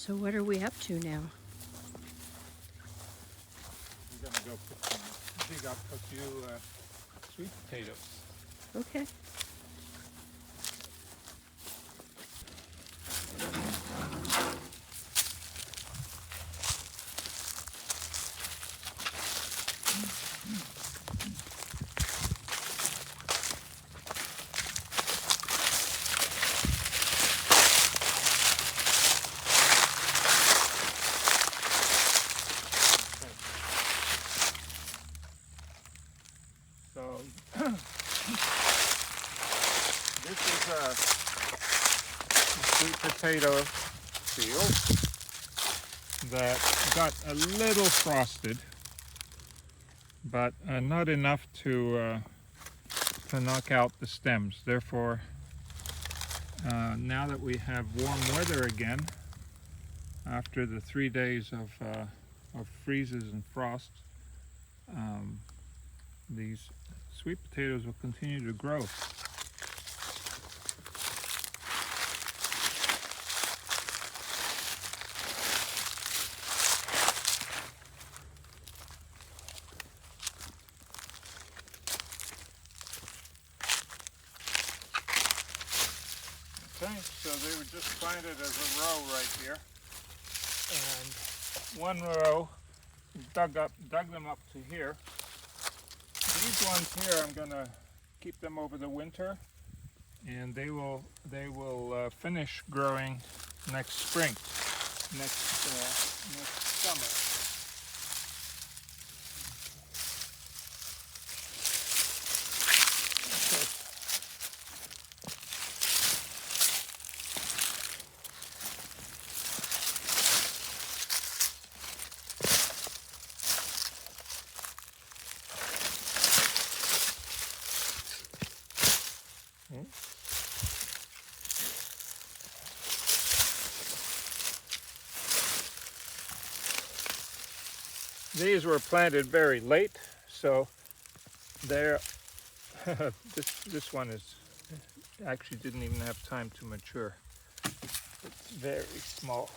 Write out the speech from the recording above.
So what are we up to now? We're gonna go dig up a few sweet potatoes. Okay. So this is a sweet potato field that got a little frosted, but not enough to knock out the stems. Therefore, now that we have warm weather again, after the 3 days of freezes and frost, these sweet potatoes will continue to grow. Okay, so they were just planted as a row right here, and one row dug them up to here. These ones here, I'm gonna keep them over the winter, and they will finish growing next spring, next summer. These were planted very late, so they're this one is actually didn't even have time to mature. It's very small.